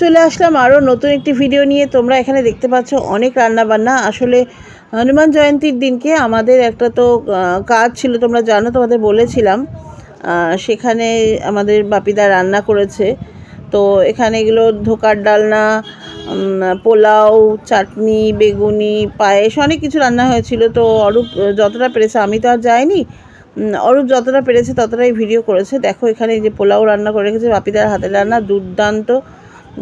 চলে আসলাম আরও নতুন একটি ভিডিও নিয়ে। তোমরা এখানে দেখতে পাচ্ছ অনেক রান্নাবান্না। আসলে হনুমান জয়ন্তীর দিনকে আমাদের একটা তো কাজ ছিল, তোমরা জানো, তোমাদের বলেছিলাম। সেখানে আমাদের বাপিদা রান্না করেছে। তো এখানে এগুলো ধোকার ডালনা, পোলাও, চাটনি, বেগুনি, পায়েস, অনেক কিছু রান্না হয়েছিল। তো অরূপ যতটা পেরেছে, আমি তো আর যাইনি, অরূপ যতটা পেরেছে ততটাই ভিডিও করেছে। দেখো এখানে যে পোলাও রান্না করে রেখেছে, বাপিদার হাতের রান্না দুর্দান্ত।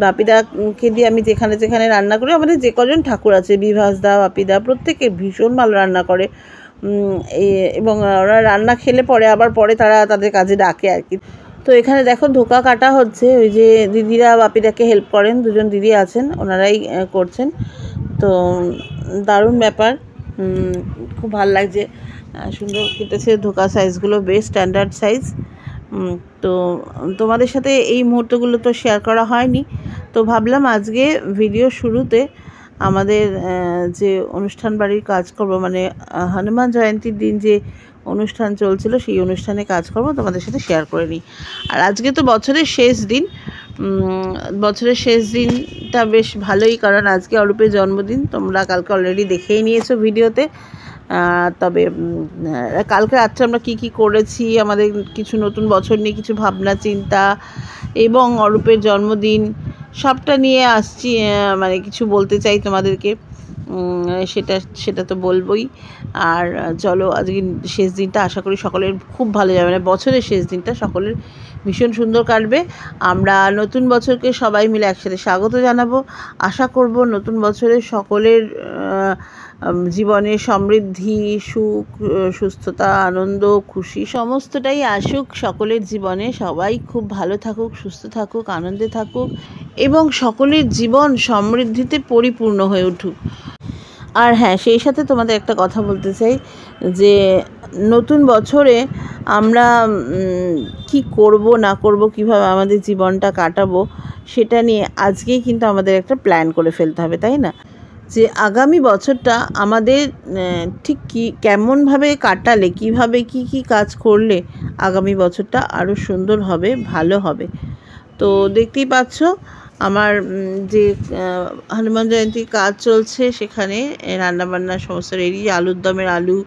বাপিদাকে দিয়ে আমি যেখানে যেখানে রান্না করি, আমাদের যে কজন ঠাকুর আছে, বিভাসদা, বাপিদা, প্রত্যেকে ভীষণ ভালো রান্না করে। এবং ওরা রান্না খেলে পরে আবার পরে তারা তাদের কাজে ডাকে আর কি। তো এখানে দেখো ধোকা কাটা হচ্ছে, ওই যে দিদিরা বাপিদাকে হেল্প করেন, দুজন দিদি আছেন, ওনারাই করছেন। তো দারুণ ব্যাপার, খুব ভালো লাগছে, সুন্দর কেটেছে। ধোকা সাইজগুলো বেশ স্ট্যান্ডার্ড সাইজ। তো তোমাদের সাথে এই মুহূর্তগুলো তো শেয়ার করা হয়নি, তো ভাবলাম আজকে ভিডিও শুরুতে আমাদের যে অনুষ্ঠান বাড়ির কাজ করব, মানে হনুমান জয়ন্তীর দিন যে অনুষ্ঠান চলছিল সেই অনুষ্ঠানে কাজ করব, তোমাদের সাথে শেয়ার করে নিই। আর আজকে তো বছরের শেষ দিন, বছরের শেষ দিনটা বেশ ভালোই, কারণ আজকে অরূপের জন্মদিন। তোমরা কালকে অলরেডি দেখেই নিয়েছো ভিডিওতে। তবে কালকে রাত্রে আমরা কি করেছি, আমাদের কিছু নতুন বছর নিয়ে কিছু ভাবনা চিন্তা এবং অরূপের জন্মদিন সবটা নিয়ে আসছি, মানে কিছু বলতে চাই তোমাদেরকে, সেটা তো বলবোই। আর চলো, আজকে শেষ দিনটা আশা করি সকলের খুব ভালো যাবে, মানে বছরের শেষ দিনটা সকলের ভীষণ সুন্দর কাটবে। আমরা নতুন বছরকে সবাই মিলে একসাথে স্বাগত জানাবো। আশা করব নতুন বছরে সকলের জীবনে সমৃদ্ধি, সুখ, সুস্থতা, আনন্দ, খুশি সমস্তটাই আসুক সকলের জীবনে। সবাই খুব ভালো থাকুক, সুস্থ থাকুক, আনন্দে থাকুক এবং সকলের জীবন সমৃদ্ধিতে পরিপূর্ণ হয়ে উঠুক। আর হ্যাঁ, সেই সাথে তোমাদের একটা কথা বলতে চাই যে নতুন বছরে আমরা কি করব না করব, কিভাবে আমাদের জীবনটা কাটাবো, সেটা নিয়ে আজকেই কিন্তু আমাদের একটা প্ল্যান করে ফেলতে হবে, তাই না? যে আগামী বছরটা আমাদের ঠিক কেমনভাবে কাটালে, কিভাবে কি কাজ করলে আগামী বছরটা আরও সুন্দর হবে, ভালো হবে। তো দেখতেই পাচ্ছ আমার যে হনুমান জয়ন্তীর কাজ চলছে, সেখানে রান্নাবান্না সমস্ত রেডি। আলুর দমের আলু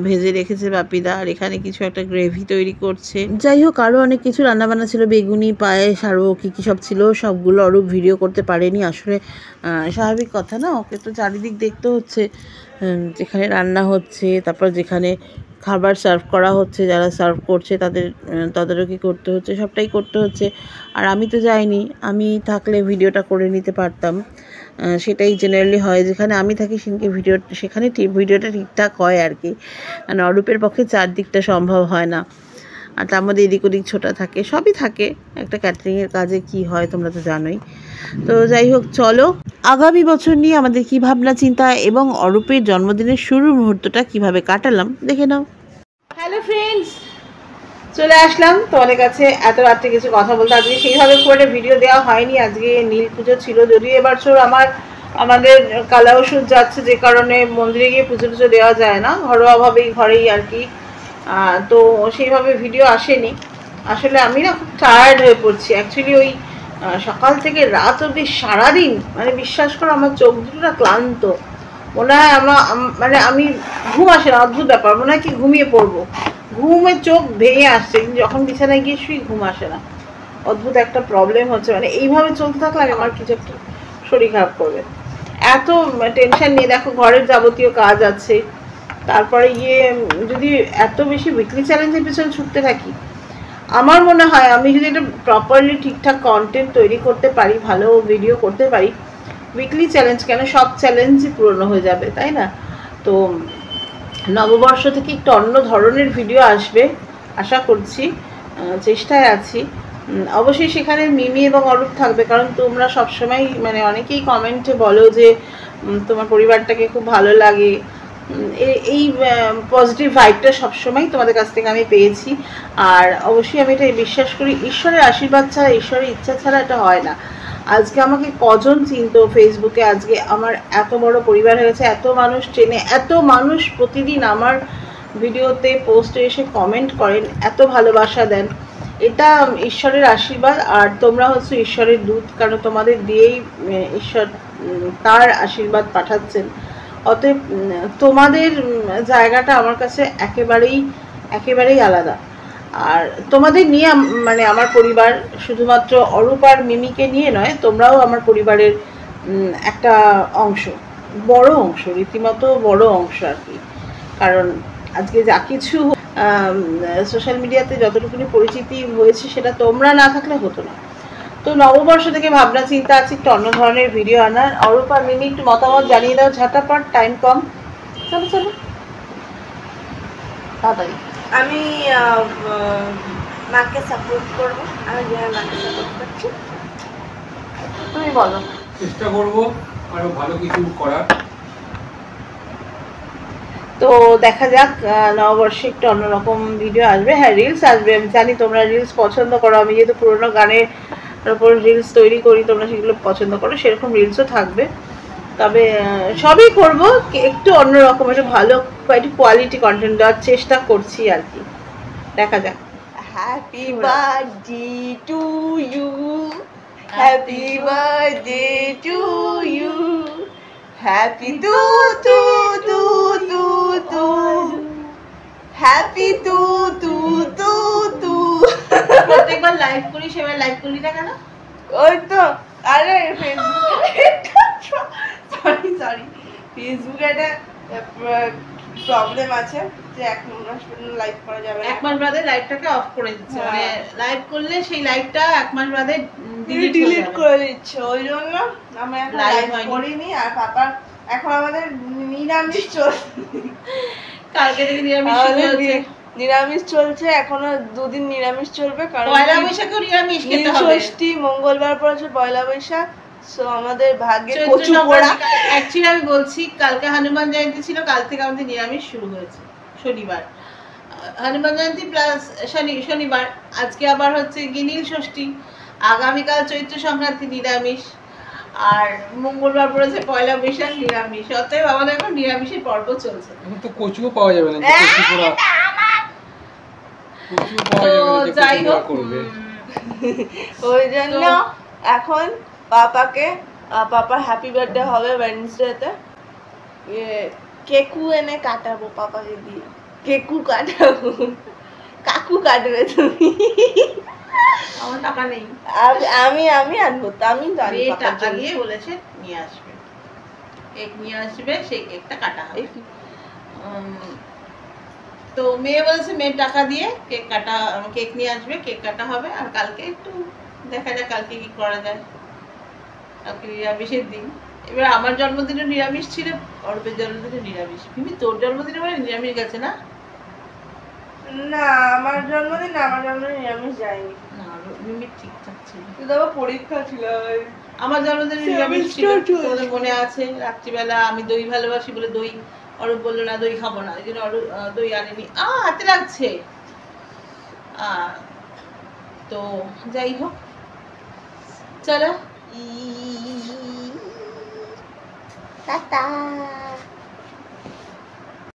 ভেজে রেখেছে বাপিদা, আর এখানে কিছু একটা গ্রেভি তৈরি করছে। যাই হোক, আরও অনেক কিছু রান্নাবান্না ছিল, বেগুনি, পায়েস, আরও কী সব ছিল, সবগুলো অরূপ ভিডিও করতে পারেনি। আসলে স্বাভাবিক কথা না, ওকে তো চারিদিক দেখতে হচ্ছে, যেখানে রান্না হচ্ছে, তারপর যেখানে খাবার সার্ভ করা হচ্ছে, যারা সার্ভ করছে তাদের তদারকি করতে হচ্ছে, সবটাই করতে হচ্ছে। আর আমি তো যাইনি, আমি থাকলে ভিডিওটা করে নিতে পারতাম। সেটাই জেনারেলি হয়, যেখানে আমি থাকি সেখানে ভিডিওটা ঠিকঠাক হয় আর কি। মানে অরূপের পক্ষে চারদিকটা সম্ভব হয় না, আর তার মধ্যে এদিক ওদিক ছোটা থাকে, সবই থাকে। একটা ক্যাটারিংয়ের কাজে কি হয় তোমরা তো জানোই। তো যাই হোক, চলো আগামী বছর নিয়ে আমাদের কি ভাবনা চিন্তা এবং অরূপের জন্মদিনের শুরুর মুহূর্তটা কিভাবে কাটালাম দেখে নাও। হ্যালো ফ্রেন্ডস, চলে আসলাম তোমাদের কাছে এত রাত্রে কিছু কথা বলতে। আজকে সেইভাবে করে ভিডিও দেওয়া হয়নি, আজকে নীল পুজো ছিল। যদিও এবছর আমাদের কালা ওষুধ যাচ্ছে, যে কারণে মন্দিরে গিয়ে পুজো টুজো দেওয়া যায় না, ঘরোয়াভাবেই ঘরেই আর কি। তো সেইভাবে ভিডিও আসেনি। আসলে আমি না খুব টায়ার্ড হয়ে পড়ছি অ্যাকচুয়ালি। ওই সকাল থেকে রাত অবধি সারাদিন, মানে বিশ্বাস করো আমার চোখ দুটো না ক্লান্ত, মনে হয় মানে আমি ঘুম আসে না, অদ্ভুত ব্যাপার, মনে হয় কি ঘুমিয়ে পড়বো, ঘুমের চোখ ভেঙে আসছে, কিন্তু যখন বিছানায় গিয়ে শুই ঘুম আসে না। অদ্ভুত একটা প্রবলেম হচ্ছে, মানে এইভাবে চলতে থাকলে আমার কিছু একটা শরীর খারাপ করবে। এত টেনশন নিয়ে, দেখো ঘরের যাবতীয় কাজ আছে, তারপরে গিয়ে যদি এত বেশি উইকলি চ্যালেঞ্জের পিছনে ছুটতে থাকি, আমার মনে হয় আমি যদি এটা প্রপারলি ঠিকঠাক কন্টেন্ট তৈরি করতে পারি, ভালো ভিডিও করতে পারি, উইকলি চ্যালেঞ্জ কেন, সব চ্যালেঞ্জই পূরণ হয়ে যাবে, তাই না? তো নববর্ষ থেকে একটু অন্য ধরনের ভিডিও আসবে আশা করছি, চেষ্টায় আছি। অবশ্যই সেখানে মিমি এবং অরূপ থাকবে, কারণ তোমরা সবসময়, মানে অনেকেই কমেন্টে বলো যে তোমার পরিবারটাকে খুব ভালো লাগে, এই পজিটিভ ভাইবটা সবসময় তোমাদের কাছ থেকে আমি পেয়েছি। আর অবশ্যই আমি এটা বিশ্বাস করি, ঈশ্বরের আশীর্বাদ ছাড়া, ঈশ্বরের ইচ্ছা ছাড়া এটা হয় না। আজকে আমাকে কজন চিনতো ফেসবুকে, আজকে আমার এত বড় পরিবার হয়েছে, এত মানুষ চেনে, এত মানুষ প্রতিদিন আমার ভিডিওতে পোস্টে এসে কমেন্ট করেন, এত ভালোবাসা দেন। এটা ঈশ্বরের আশীর্বাদ, আর তোমরা হচ্ছে ঈশ্বরের দূত, কারণ তোমাদের দিয়েই ঈশ্বর তার আশীর্বাদ পাঠাচ্ছেন। অতএব তোমাদের জায়গাটা আমার কাছে একেবারেই আলাদা। আর তোমাদের নিয়ে মানে আমার পরিবার শুধুমাত্র অরূপ আর মিমিকে নিয়ে নয়, তোমরাও আমার পরিবারের একটা অংশ, বড় অংশ, রীতিমতো বড় অংশ আর কি। কারণ আজকে যা কিছু সোশ্যাল মিডিয়াতে যতটুকুনি পরিচিতি হয়েছে সেটা তোমরা না থাকলে হতো না। তো নববর্ষ থেকে ভাবনা চিন্তা আছে একটু অন্য ধরনের ভিডিও আনার। অরূপ আর মিমি একটু মতামত জানিয়ে দাও ঝাঁটাপাট, টাইম কম। চলো চলো তাড়াতাড়ি। আমি মাকে সাপোর্ট করব, আমি যেভাবে মাকে সাপোর্ট করছি। তুমি বলো। চেষ্টা করব আরো ভালো কিছু করার। তো দেখা যাক, নববর্ষে একটু অন্যরকম ভিডিও আসবে। হ্যাঁ, রিলস আসবে, আমি জানি তোমরা রিলস পছন্দ করো। আমি যেহেতু পুরোনো গানের উপর রিলস তৈরি করি, তোমরা সেগুলো পছন্দ করো, সেরকম রিলসও থাকবে। তবে সবই করব, একটু অন্যরকম, একটু ভালো, একটু কোয়ালিটি কন্টেন্ট দেওয়ার চেষ্টা করছি আর কি। দেখা যাক। Happy birthday to you, happy birthday to you, happy to to to to to, happy to to to to. প্রত্যেকবার লাইভ করি, সেবার লাইভ করলি না কেন? ওই তো, আরে ফেসবুকে সরি ফেসবুকে একটা প্রবলেম আছে যে 1 মাস পর্যন্ত লাইভ করা যাবে না। 1 মাস বাদে লাইভটাকে অফ করে দিচ্ছে, মানে লাইভ করলে সেই লাইভটা 1 মাস বাদে ডিলিট করে দিচ্ছে। ওই জন্য আমি এখন লাইভ লাইভ করিনি। আর পাপার এখন আমাদের নিরামিষ চলছে, কালকে থেকে নিরামিষ শুরু হচ্ছে। নিরামিষ চলছে, এখনো 2 দিন নিরামিষ চলবে। কারণ পয়লা বৈশাখেও নিরামিষ খেতে হবে। ষষ্ঠী মঙ্গলবার পর আছে পয়লা বৈশাখ, সো আমাদের ভাগ্যে কচু পোড়া। অ্যাকচুয়ালি আমি বলছি, কালকে হনুমান জয়ন্তী ছিল, কাল থেকে আমাদের নিরামিষ শুরু হয়েছে। শনিবার হনুমান জয়ন্তী প্লাস শনিবার, আজকে আবার হচ্ছে নীল ষষ্ঠী, আগামীকাল চৈত্র সংক্রান্তি নিরামিষ, আর মঙ্গলবার পড়েছে পয়লা বৈশাখ নিরামিষ। অতএব আমাদের এখন নিরামিষের পর্ব চলছে। এখন তো কচুও পাওয়া যাবে না, কচু পোড়া কচু পাওয়া যাবে না, যাই কচু হোক, পোড়া করবে। ওই জন্য এখন পাপাকে, পাপার হ্যাপি বার্থডে হবে ওয়েডনেসডেতে, কেকু এনে কাটাবো পাপাকে দিয়ে, কেকু কাটাবো। কাকু কাটবে তুমি? আমার টাকা নেই। আমি আনবো তো, আমি তো আনবো। টাকা দিয়ে বলেছে নিয়ে আসবে, কেক নিয়ে আসবে, সেই কেকটা কাটা হবে। তো মেয়ে বলেছে মেয়ের টাকা দিয়ে কেক নিয়ে আসবে, কেক কাটা হবে। আর কালকে একটু দেখা যাক কালকে কি করা যায়। কালকে নিরামিষের দিন। এবার আমার জন্মদিনে নিরামিষ ছিল, অর্পের জন্মদিনে নিরামিষ। মিমি তোর জন্মদিনে মানে নিরামিষ গেছে না? না, আমার জন্মদিন নিরামিষ যায়নি। না, মিমি ঠিকঠাক ছিল। কিন্তু আমার পরীক্ষা ছিল। আমার জন্মদিনে নিরামিষ ছিল, তোমাদের মনে আছে? রাত্রিবেলা আমি দই ভালোবাসি বলে দই, অরূপ বললো না দই খাবো না, এই জন্য অরূপ দই আনেনি। হাতে লাগছে। তো যাই হোক, চলো টাটা।